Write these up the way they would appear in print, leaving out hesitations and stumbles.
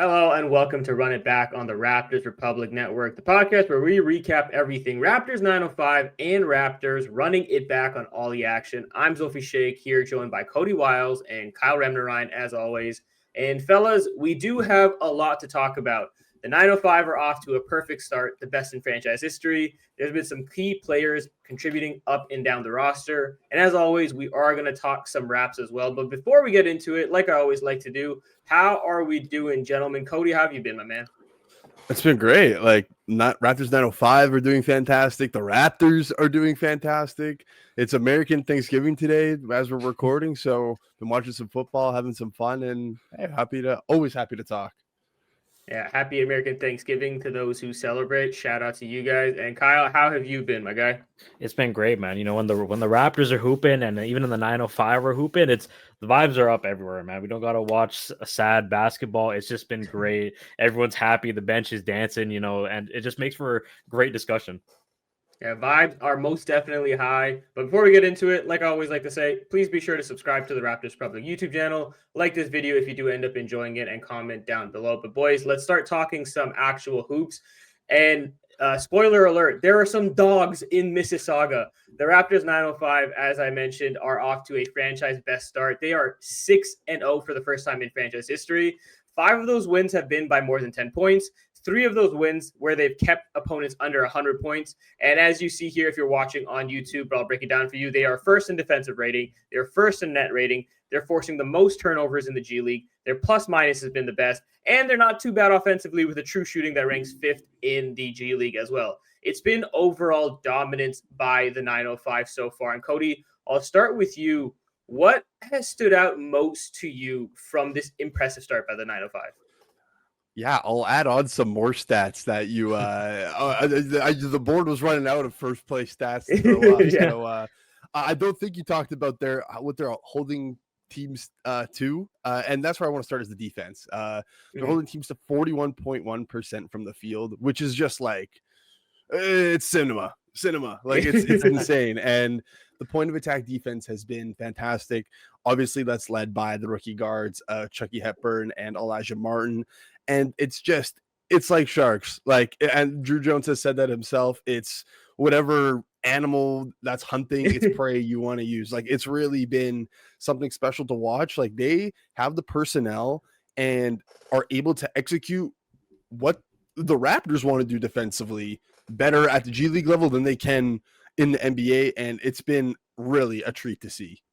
Hello and welcome to Run It Back on the Raptors Republic Network, the podcast where we recap everything Raptors 905 and Raptors, running it back on all the action. I'm Zulfi Sheikh here, joined by Cody Wiles and Kyle Remnerine, as always. And fellas, we do have a lot to talk about. The 905 are off to a perfect start, the best in franchise history. There's been some key players contributing up and down the roster. And as always, we are going to talk some Raps as well. But before we get into it, like I always like to do, how are we doing, gentlemen? Cody, how have you been, my man? It's been great. Raptors 905 are doing fantastic. The Raptors are doing fantastic. It's American Thanksgiving today as we're recording. So been watching some football, having some fun, and hey, always happy to talk. Yeah, happy American Thanksgiving to those who celebrate. Shout out to you guys. And Kyle, how have you been, my guy? It's been great, man. You know, when the Raptors are hooping and even in the 905 are hooping, the vibes are up everywhere, man. We don't gotta watch a sad basketball. It's just been great. Everyone's happy, the bench is dancing, and it just makes for great discussion. Yeah, vibes are most definitely high. But before we get into it, like I always like to say, please be sure to subscribe to the Raptors Republic YouTube channel. Like this video if you do end up enjoying it, and comment down below. But boys, let's start talking some actual hoops. And spoiler alert, there are some dogs in Mississauga. The Raptors 905, as I mentioned, are off to a franchise best start. They are 6-0 for the first time in franchise history. 5 of those wins have been by more than 10 points. 3 of those wins where they've kept opponents under 100 points. And as you see here, if you're watching on YouTube, but I'll break it down for you, they are first in defensive rating. They're first in net rating. They're forcing the most turnovers in the G League. Their plus-minus has been the best. And they're not too bad offensively with a true shooting that ranks 5th in the G League as well. It's been overall dominance by the 905 so far. And Cody, I'll start with you. What has stood out most to you from this impressive start by the 905? Yeah, I'll add on some more stats that you the board was running out of first place stats to throw up. Yeah. So I don't think you talked about what they're holding teams to, and that's where I want to start is the defense. They're holding teams to 41.1% from the field, which is just like it's cinema. Like it's insane. And the point of attack defense has been fantastic. Obviously, that's led by the rookie guards, Chucky Hepburn and Elijah Martin. And it's like sharks. And Drew Jones has said that himself. It's whatever animal that's hunting its prey you want to use. Like, it's really been something special to watch. Like, they have the personnel and are able to execute what the Raptors want to do defensively better at the G League level than they can in the NBA. And it's been really a treat to see.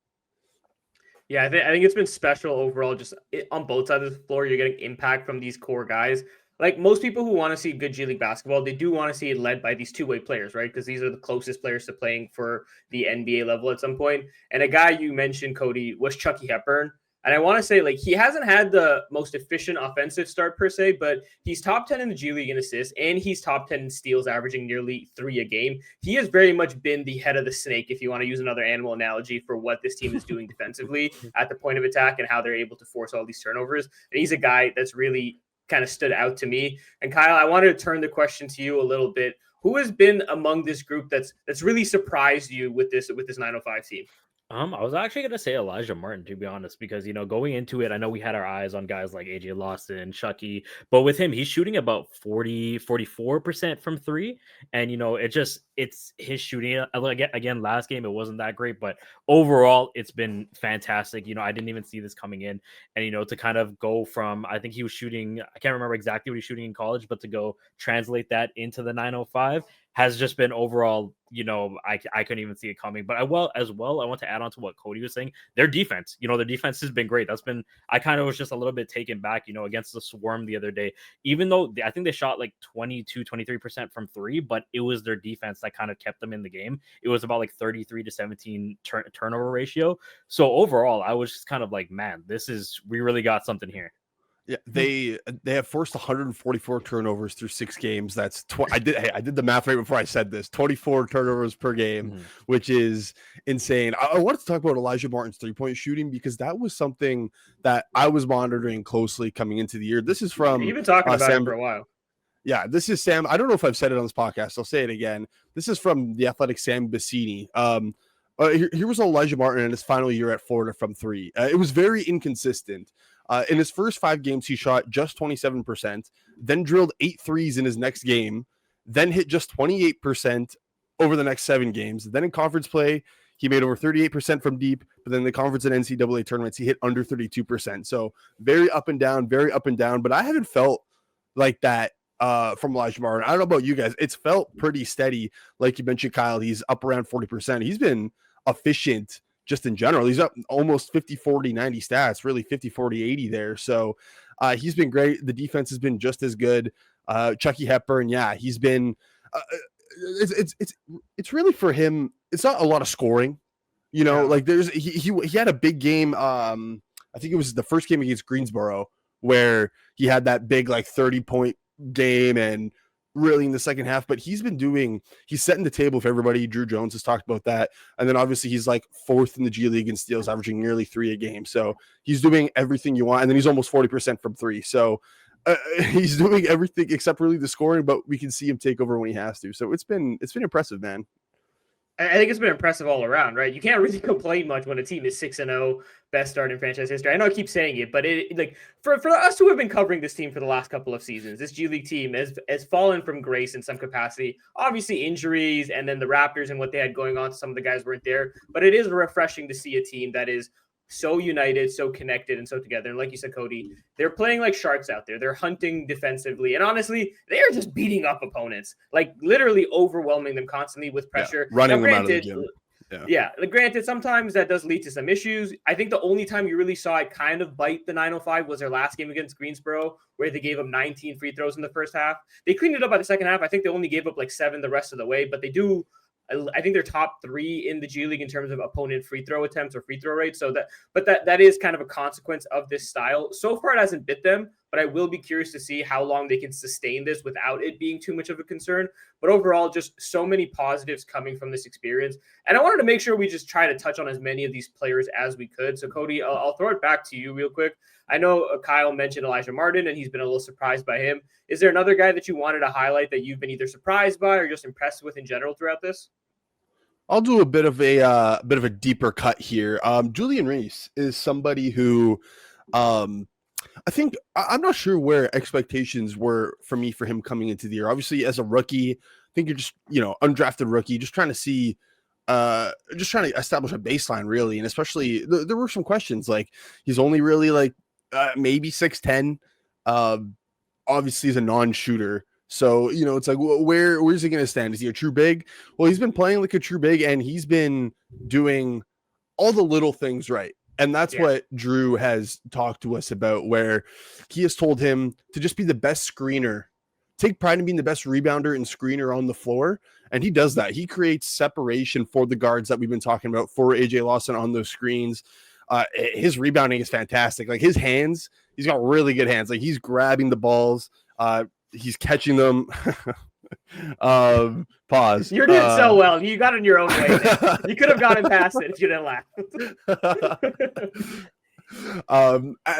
Yeah, I think it's been special overall. Just on both sides of the floor, you're getting impact from these core guys. Like most people who want to see good G League basketball, they do want to see it led by these two-way players, right? Because these are the closest players to playing for the NBA level at some point. And a guy you mentioned, Cody, was Chucky Hepburn. And I want to say, like, he hasn't had the most efficient offensive start per se, but he's top 10 in the G League in assists, and he's top 10 in steals, averaging nearly 3 a game. He has very much been the head of the snake, if you want to use another animal analogy, for what this team is doing defensively at the point of attack and how they're able to force all these turnovers. And he's a guy that's really kind of stood out to me. And Kyle, I wanted to turn the question to you a little bit. Who has been among this group that's really surprised you with this 905 team? I was actually gonna say Elijah Martin, to be honest, because going into it, I know we had our eyes on guys like AJ Lawson, Chucky, but with him, he's shooting about 44% from 3. And it's his shooting. Again, last game it wasn't that great, but overall it's been fantastic. I didn't even see this coming in. And to kind of go from, I think he was shooting, I can't remember exactly what he's shooting in college, but to go translate that into the 905 has just been overall, I couldn't even see it coming. But I want to add on to what Cody was saying. Their defense, their defense has been great. I kind of was just a little bit taken back, against the Swarm the other day, even though I think they shot like 23% from 3, but it was their defense that kind of kept them in the game. It was about like 33-17 turnover ratio. So overall, I was just kind of like, man, we really got something here. Yeah, they have forced 144 turnovers through 6 games. That's I did the math right before I said this. 24 turnovers per game, which is insane. I wanted to talk about Elijah Martin's 3-point shooting because that was something that I was monitoring closely coming into the year. This is from you've been talking about it for a while. Yeah, this is Sam. I don't know if I've said it on this podcast. I'll say it again. This is from the Athletic Sam Bassini. Here was Elijah Martin in his final year at Florida from 3. It was very inconsistent. In his first 5 games, he shot just 27%, then drilled 8 threes in his next game, then hit just 28% over the next 7 games. Then in conference play, he made over 38% from deep, but then the conference and NCAA tournaments, he hit under 32%. So very up and down, very up and down. But I haven't felt like that from Elijah Martin. I don't know about you guys. It's felt pretty steady. Like you mentioned, Kyle, he's up around 40%. He's been efficient just in general. He's up almost 50, 40, 90 stats, really 50, 40, 80 there. So he's been great. The defense has been just as good. Chucky Hepburn, yeah, he's been it's really for him. It's not a lot of scoring, like there's he had a big game. I think it was the first game against Greensboro where he had that big 30-point game and really in the second half, but he's setting the table for everybody. Drew Jones has talked about that. And then obviously he's 4th in the G League in steals, averaging nearly 3 a game. So he's doing everything you want. And then he's almost 40% from 3. So he's doing everything except really the scoring, but we can see him take over when he has to. So it's been impressive, man. I think it's been impressive all around, right? You can't really complain much when a team is 6-0, best start in franchise history. I know I keep saying it, but for us who have been covering this team for the last couple of seasons, this G League team has fallen from grace in some capacity. Obviously injuries and then the Raptors and what they had going on, some of the guys weren't there, but it is refreshing to see a team that is so united, so connected, and so together. And like you said, Cody, they're playing like sharks out there. They're hunting defensively. And honestly, they are just beating up opponents, literally overwhelming them constantly with pressure. Running them out of the gym. Yeah. Granted, sometimes that does lead to some issues. I think the only time you really saw it kind of bite the 905 was their last game against Greensboro, where they gave up 19 free throws in the first half. They cleaned it up by the second half. I think they only gave up 7 the rest of the way, but they do. I think they're top 3 in the G League in terms of opponent free throw attempts or free throw rates. So that is kind of a consequence of this style. So far, it hasn't bit them, but I will be curious to see how long they can sustain this without it being too much of a concern. But overall, just so many positives coming from this experience. And I wanted to make sure we just try to touch on as many of these players as we could. So Cody, I'll throw it back to you real quick. I know Kyle mentioned Elijah Martin, and he's been a little surprised by him. Is there another guy that you wanted to highlight that you've been either surprised by or just impressed with in general throughout this? I'll do a bit of a deeper cut here. Julian Reese is somebody who, I think I'm not sure where expectations were for him coming into the year. Obviously, as a rookie, I think you're just undrafted rookie, just trying to establish a baseline, really, and especially there were some questions he's only really maybe 6'10". Obviously, he's a non-shooter. So, it's where's he going to stand? Is he a true big? Well, he's been playing like a true big, and he's been doing all the little things right. And that's what Drew has talked to us about, where he has told him to just be the best screener, take pride in being the best rebounder and screener on the floor. And he does that. He creates separation for the guards that we've been talking about for AJ Lawson on those screens. His rebounding is fantastic. His hands, he's got really good hands. He's grabbing the balls. He's catching them. Pause. You're doing so well. You got in your own way. You could have gotten past it if you didn't laugh.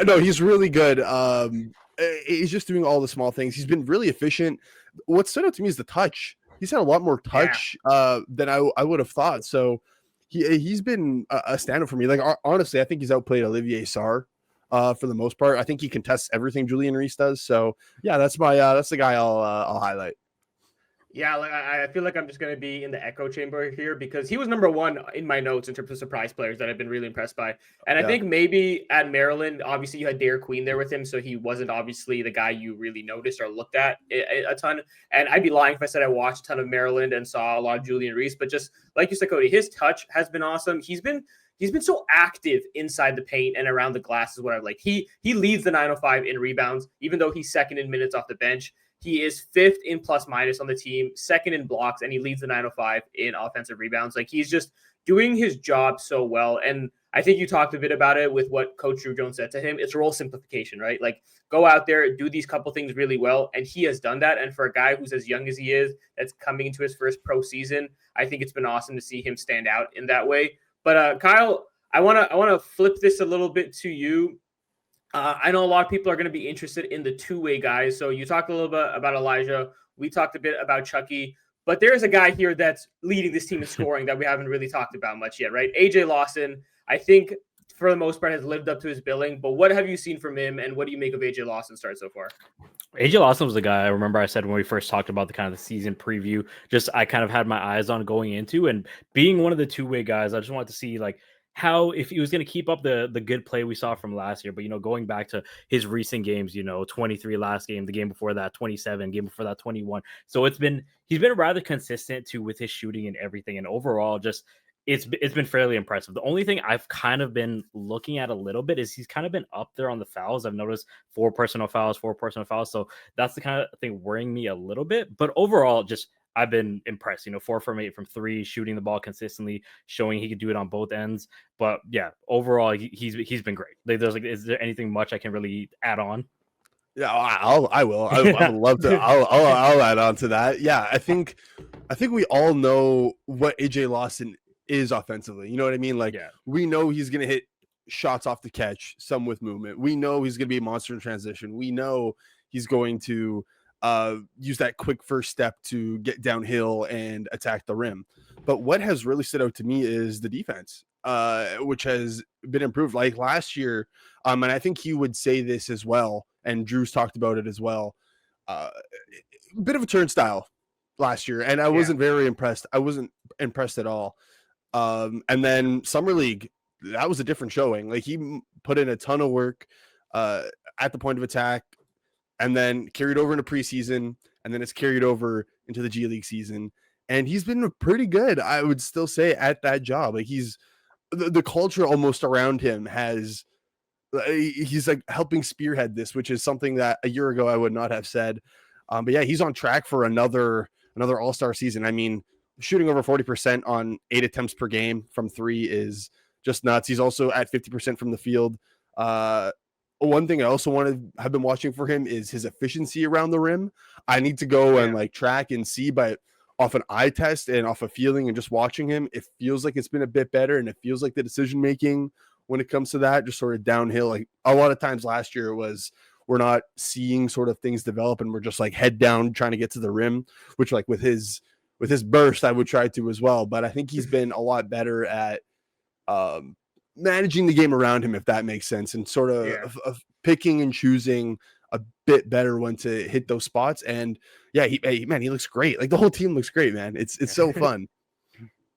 No, he's really good. He's just doing all the small things. He's been really efficient. What stood out to me is the touch. He's had a lot more touch than I would have thought. So he's been a standout for me. Honestly, I think he's outplayed Olivier Sarr. For the most part, I think he contests everything Julian Reese does. So yeah, that's the guy I'll highlight. Yeah, I feel like I'm just going to be in the echo chamber here because he was number 1 in my notes in terms of surprise players that I've been really impressed by. And I think maybe at Maryland, obviously you had Derek Queen there with him, so he wasn't obviously the guy you really noticed or looked at a ton. And I'd be lying if I said I watched a ton of Maryland and saw a lot of Julian Reese, but just like you said, Cody, his touch has been awesome. He's been so active inside the paint and around the glass is what I like. He leads the 905 in rebounds, even though he's second in minutes off the bench. He is 5th in plus minus on the team, 2nd in blocks, and he leads the 905 in offensive rebounds. He's just doing his job so well. And I think you talked a bit about it with what Coach Drew Jones said to him. It's role simplification, right? Go out there, do these couple things really well. And he has done that. And for a guy who's as young as he is, that's coming into his first pro season, I think it's been awesome to see him stand out in that way. But Kyle, I want to flip this a little bit to you. I know a lot of people are going to be interested in the two-way guys. So you talked a little bit about Elijah. We talked a bit about Chucky. But there's a guy here that's leading this team in scoring that we haven't really talked about much yet, right? AJ Lawson. I think for the most part, has lived up to his billing. But what have you seen from him, and what do you make of AJ Lawson's start so far? AJ Lawson was the guy I remember I said when we first talked about the kind of the season preview, just I kind of had my eyes on going into, and being one of the two-way guys, I just wanted to see like how if he was going to keep up the good play we saw from last year. But going back to his recent games, 23 last game, the game before that 27, game before that 21. So he's been rather consistent too with his shooting and everything, and overall just it's been fairly impressive. The only thing I've kind of been looking at a little bit is he's kind of been up there on the fouls. I've noticed 4 personal fouls. So that's the kind of thing worrying me a little bit. But overall, just I've been impressed. 4 from 8 from 3, shooting the ball consistently, showing he could do it on both ends. But yeah, overall, he's been great. Is there anything much I can really add on? Yeah, I will. I would love to. I'll add on to that. Yeah, I think we all know what AJ Lawson is offensively. You know what I mean? Like, we know he's going to hit shots off the catch, some with movement. We know he's going to be a monster in transition. We know he's going to use that quick first step to get downhill and attack the rim. But what has really stood out to me is the defense, which has been improved. Like last year, and I think he would say this as well, and Drew's talked about it as well, a bit of a turnstile last year, and I wasn't very impressed. I wasn't impressed at all. And then Summer League, that was a different showing. Like, he put in a ton of work at the point of attack, and then carried over into preseason, and then it's carried over into the G League season. And he's been pretty good, I would still say, at that job. Like, he's the culture almost around him he's like helping spearhead this, which is something that a year ago I would not have said. But yeah, he's on track for another all-star season. I mean, shooting over 40% on 8 attempts per game from 3 is just nuts. He's also at 50% from the field. One thing I also have been watching for him is his efficiency around the rim. I need to go and like track and see, but off an eye test and off a feeling and just watching him, it feels like it's been a bit better, and it feels like the decision-making when it comes to that just sort of downhill. Like, a lot of times last year was we're not seeing sort of things develop, and we're just like head down trying to get to the rim, which like with his burst, I would try to as well. But I think he's been a lot better at managing the game around him, if that makes sense, and sort of picking and choosing a bit better when to hit those spots. And yeah, he looks great. Like, the whole team looks great, man. It's so fun.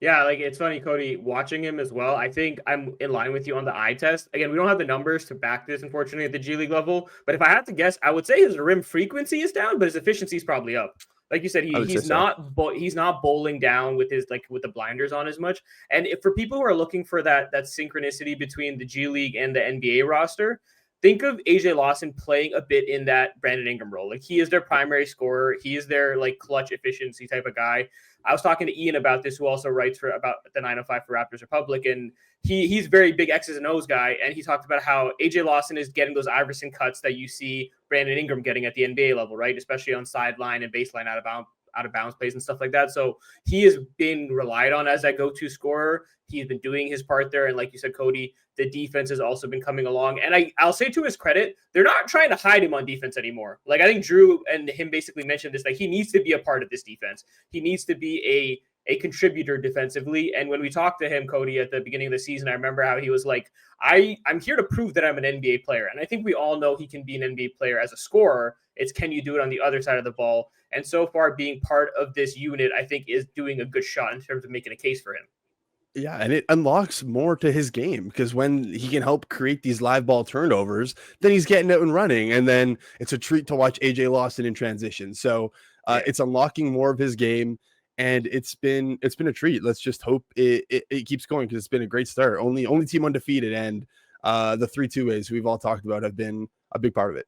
Yeah, like, it's funny, Cody, watching him as well. I think I'm in line with you on the eye test. Again, we don't have the numbers to back this, unfortunately, at the G League level. But if I had to guess, I would say his rim frequency is down, but his efficiency is probably up. Like you said, he's not bowling down with with the blinders on as much. And for people who are looking for that synchronicity between the G League and the NBA roster, think of AJ Lawson playing a bit in that Brandon Ingram role. Like, he is their primary scorer. He is their like clutch efficiency type of guy. I was talking to Ian about this, who also writes about the 905 for Raptors Republic, and he's very big X's and O's guy, and he talked about how AJ Lawson is getting those Iverson cuts that you see Brandon Ingram getting at the NBA level, right? Especially on sideline and baseline out of bounds plays and stuff like that. So he has been relied on as that go-to scorer. He's been doing his part there. And like you said, Cody, the defense has also been coming along. And I'll say, to his credit, they're not trying to hide him on defense anymore. Like, I think Drew and him basically mentioned this, like, he needs to be a part of this defense. He needs to be a contributor defensively. And when we talked to him, Cody, at the beginning of the season, I remember how he was like, I'm here to prove that I'm an NBA player. And I think we all know he can be an NBA player as a scorer. It's, can you do it on the other side of the ball? And so far, being part of this unit, I think, is doing a good shot in terms of making a case for him. Yeah, and it unlocks more to his game, because when he can help create these live ball turnovers, then he's getting out and running, and then it's a treat to watch AJ Lawson in transition. So it's unlocking more of his game, and it's been a treat. Let's just hope it keeps going, because it's been a great start. Only team undefeated, and the 3 2-ways we've all talked about have been a big part of it.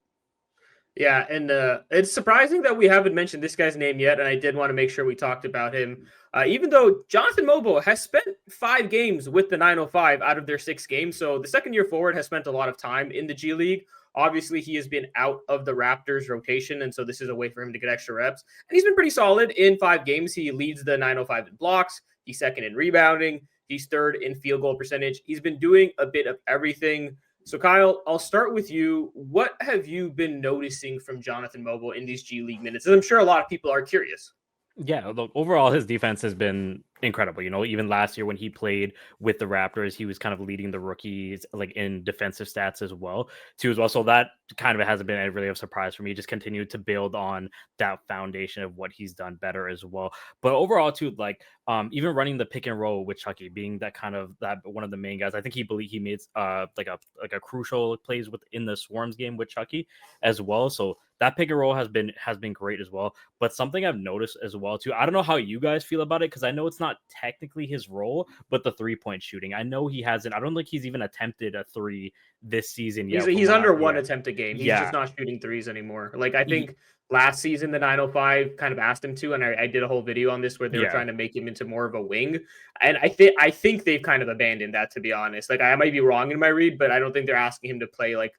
Yeah, and it's surprising that we haven't mentioned this guy's name yet, and I did want to make sure we talked about him. Even though Jonathan Mogbo has spent 5 games with the 905 out of their 6 games, so the second-year forward has spent a lot of time in the G League. Obviously, he has been out of the Raptors rotation, and so this is a way for him to get extra reps. And he's been pretty solid in 5 games. He leads the 905 in blocks. He's second in rebounding. He's third in field goal percentage. He's been doing a bit of everything. So, Kyle, I'll start with you. What have you been noticing from Jonathan Mogbo in these G League minutes? And I'm sure a lot of people are curious. Yeah, look, overall his defense has been incredible. You know, even last year when he played with the Raptors, he was kind of leading the rookies like in defensive stats as well, too as well. So that kind of hasn't been a really a surprise for me. Just continued to build on that foundation of what he's done better as well. But overall, too, like even running the pick and roll with Chucky, being that kind of that one of the main guys, I think he made like a crucial plays within the Swarms game with Chucky as well. So that pick and roll has been great as well. But something I've noticed as well too, I don't know how you guys feel about it because I know it's not technically his role, but the 3-point shooting. I know he hasn't. I don't think he's even attempted a three this season yet. He's under one attempt a game. He's Yeah. just not shooting threes anymore. Like I think last season the 905 kind of asked him to, and I did a whole video on this where they were trying to make him into more of a wing. And I think they've kind of abandoned that, to be honest. Like I might be wrong in my read, but I don't think they're asking him to play like,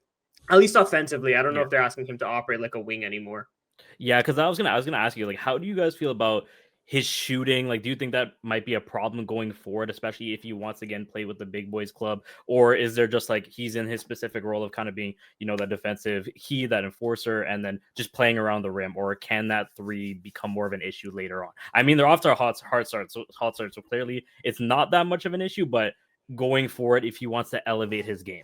at least offensively. I don't know if they're asking him to operate like a wing anymore. Yeah, because I was gonna ask you, like, how do you guys feel about his shooting? Like, do you think that might be a problem going forward, especially if he once again play with the big boys club? Or is there just like he's in his specific role of kind of being, you know, that defensive that enforcer, and then just playing around the rim? Or can that three become more of an issue later on? I mean, they're off to a hot start, so clearly it's not that much of an issue, but going forward, if he wants to elevate his game.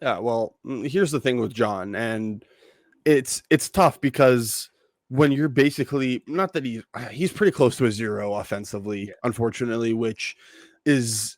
Yeah, well, here's the thing with John, and it's tough because when you're basically not that he's pretty close to a zero offensively, unfortunately, which is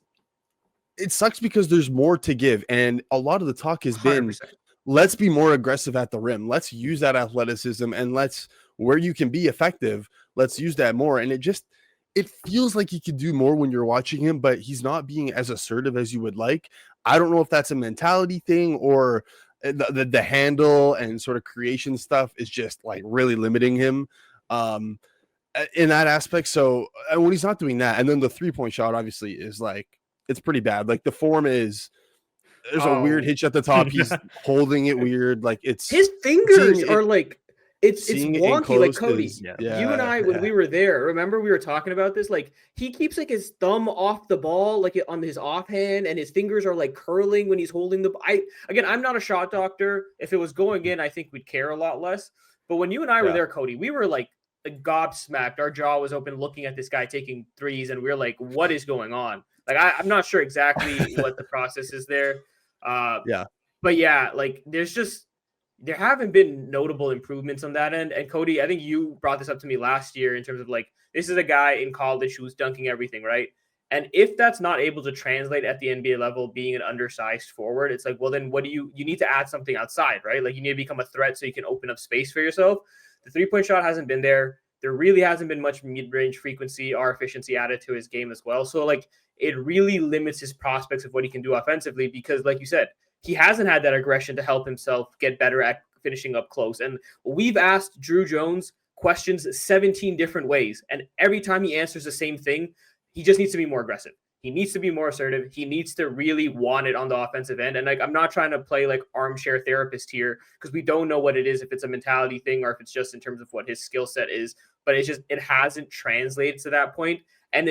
it sucks because there's more to give, and a lot of the talk has been 100%. Let's be more aggressive at the rim, let's use that athleticism, and let's where you can be effective, let's use that more. And it feels like he could do more when you're watching him, but he's not being as assertive as you would like. I don't know if that's a mentality thing or the handle and sort of creation stuff is just like really limiting him in that aspect. So when he's not doing that, and then the 3-point shot obviously is like it's pretty bad. Like the form is there's a weird hitch at the top. He's holding it weird. Like it's his fingers are like it's wonky. Like Cody, you and I, when we were there, remember we were talking about this? Like he keeps like his thumb off the ball, like on his offhand, and his fingers are like curling when he's holding the. I'm not a shot doctor. If it was going in, I think we'd care a lot less. But when you and I were there, Cody, we were like gobsmacked. Our jaw was open looking at this guy taking threes, and we were like, "What is going on?" Like I'm not sure exactly what the process is there. But yeah, like there haven't been notable improvements on that end. And Cody, I think you brought this up to me last year in terms of like, this is a guy in college who's dunking everything, right? And if that's not able to translate at the NBA level, being an undersized forward, it's like, well, then what do you need to add something outside, right? Like you need to become a threat so you can open up space for yourself. The 3-point shot hasn't been there. There really hasn't been much mid-range frequency or efficiency added to his game as well. So like it really limits his prospects of what he can do offensively because like you said, he hasn't had that aggression to help himself get better at finishing up close. And we've asked Drew Jones questions 17 different ways. And every time he answers the same thing, he just needs to be more aggressive. He needs to be more assertive. He needs to really want it on the offensive end. And like, I'm not trying to play like armchair therapist here because we don't know what it is, if it's a mentality thing or if it's just in terms of what his skill set is, but it hasn't translated to that point. And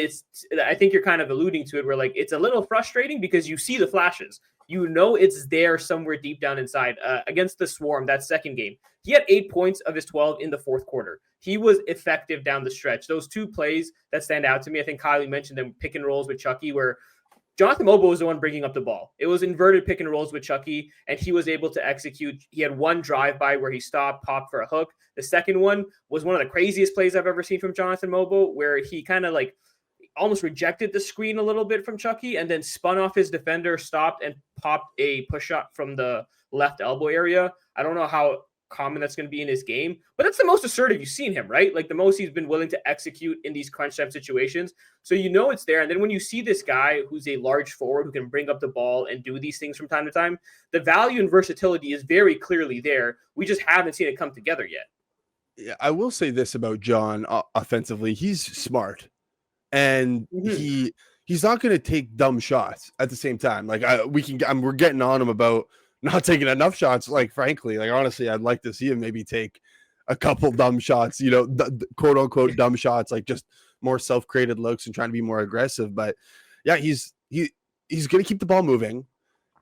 I think you're kind of alluding to it where like, it's a little frustrating because you see the flashes. You know it's there somewhere deep down inside. Against the Swarm, that second game, he had 8 points of his 12 in the fourth quarter. He was effective down the stretch. Those two plays that stand out to me, I think Kylie mentioned them, pick and rolls with Chucky, where Jonathan Mogbo was the one bringing up the ball. It was inverted pick and rolls with Chucky, and he was able to execute. He had one drive-by where he stopped, popped for a hook. The second one was one of the craziest plays I've ever seen from Jonathan Mogbo, where he kind of like almost rejected the screen a little bit from Chucky and then spun off his defender, stopped, and popped a push shot from the left elbow area. I don't know how common that's going to be in his game, but that's the most assertive you've seen him, right? Like the most he's been willing to execute in these crunch time situations. So you know it's there. And then when you see this guy who's a large forward who can bring up the ball and do these things from time to time, the value and versatility is very clearly there. We just haven't seen it come together yet. Yeah, I will say this about John offensively. He's smart. And he's not going to take dumb shots at the same time. Like we're getting on him about not taking enough shots. Like, frankly, like, honestly, I'd like to see him maybe take a couple dumb shots, you know, quote unquote dumb shots, like just more self-created looks and trying to be more aggressive. But yeah, he's going to keep the ball moving.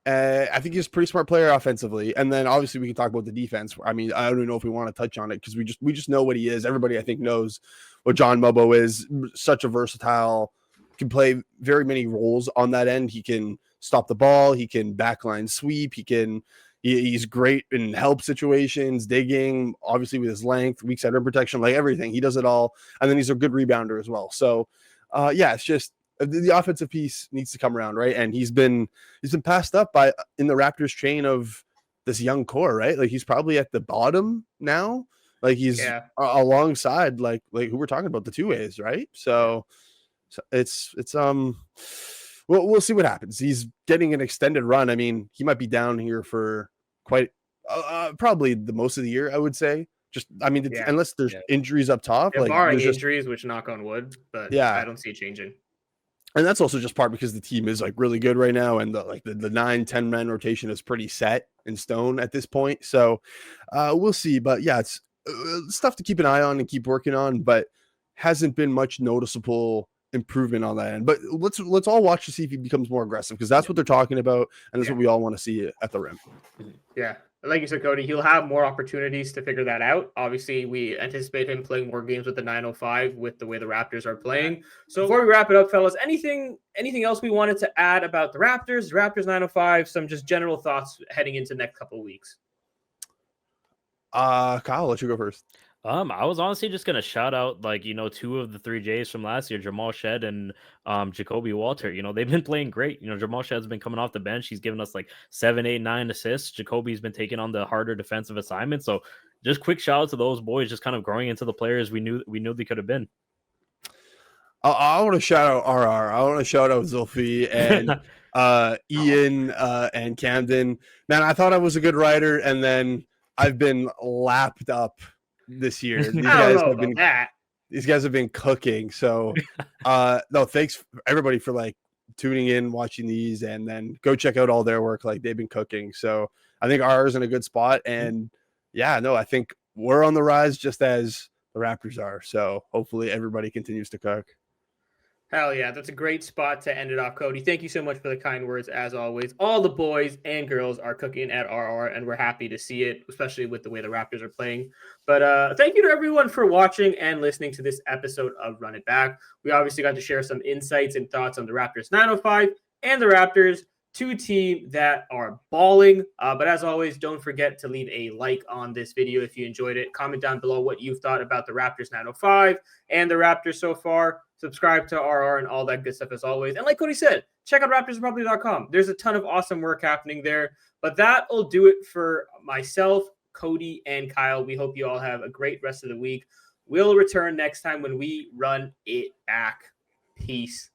I think he's a pretty smart player offensively. And then obviously we can talk about the defense. I mean, I don't even know if we want to touch on it because we just know what he is. Everybody I think knows what John Mogbo is. Such a versatile, can play very many roles on that end. He can stop the ball, he can backline sweep, he's great in help situations, digging, obviously with his length, weak side rim protection, like everything. He does it all. And then he's a good rebounder as well. So yeah, it's just the offensive piece needs to come around, right? And he's been passed up by in the Raptors chain of this young core, right? Like he's probably at the bottom now. Like he's alongside like who we're talking about, the two ways, right? So it's we'll see what happens. He's getting an extended run. I mean, he might be down here for quite probably the most of the year, I would say. Just I mean, unless there's injuries up top, like barring injuries, which knock on wood, but I don't see it changing. And that's also just part because the team is like really good right now, and the 9-10 man rotation is pretty set in stone at this point. So we'll see. But yeah, it's stuff to keep an eye on and keep working on, but hasn't been much noticeable improvement on that end. But let's all watch to see if he becomes more aggressive, because that's what they're talking about, and that's what we all want to see at the rim. Yeah. Like you said, Cody, he'll have more opportunities to figure that out. Obviously, we anticipate him playing more games with the 905 with the way the Raptors are playing. So before we wrap it up, fellas, anything else we wanted to add about the Raptors 905, some just general thoughts heading into the next couple of weeks? Kyle, I'll let you go first. I was honestly just gonna shout out, like, two of the three J's from last year, Jamal Shed and Jacoby Walter. They've been playing great. Jamal Shed's been coming off the bench. He's given us like 7, 8, 9 assists. Jacoby's been taking on the harder defensive assignments. So just quick shout out to those boys, just kind of growing into the players we knew they could have been. I want to shout out RR. I want to shout out Zulfi and Ian and Camden. Man, I thought I was a good writer, and then I've been lapped up this year. These guys have been cooking. So no, thanks everybody for like tuning in, watching these, and then go check out all their work. Like they've been cooking. So I think ours is in a good spot. And yeah, no, I think we're on the rise just as the Raptors are. So hopefully everybody continues to cook. Hell yeah, that's a great spot to end it off, Cody. Thank you so much for the kind words, as always. All the boys and girls are cooking at RR, and we're happy to see it, especially with the way the Raptors are playing. But thank you to everyone for watching and listening to this episode of Run It Back. We obviously got to share some insights and thoughts on the Raptors 905 and the Raptors, two teams that are balling. But as always, don't forget to leave a like on this video if you enjoyed it. Comment down below what you've thought about the Raptors 905 and the Raptors so far. Subscribe to RR and all that good stuff as always. And like Cody said, check out RaptorsRepublic.com. There's a ton of awesome work happening there. But that'll do it for myself, Cody, and Kyle. We hope you all have a great rest of the week. We'll return next time when we run it back. Peace.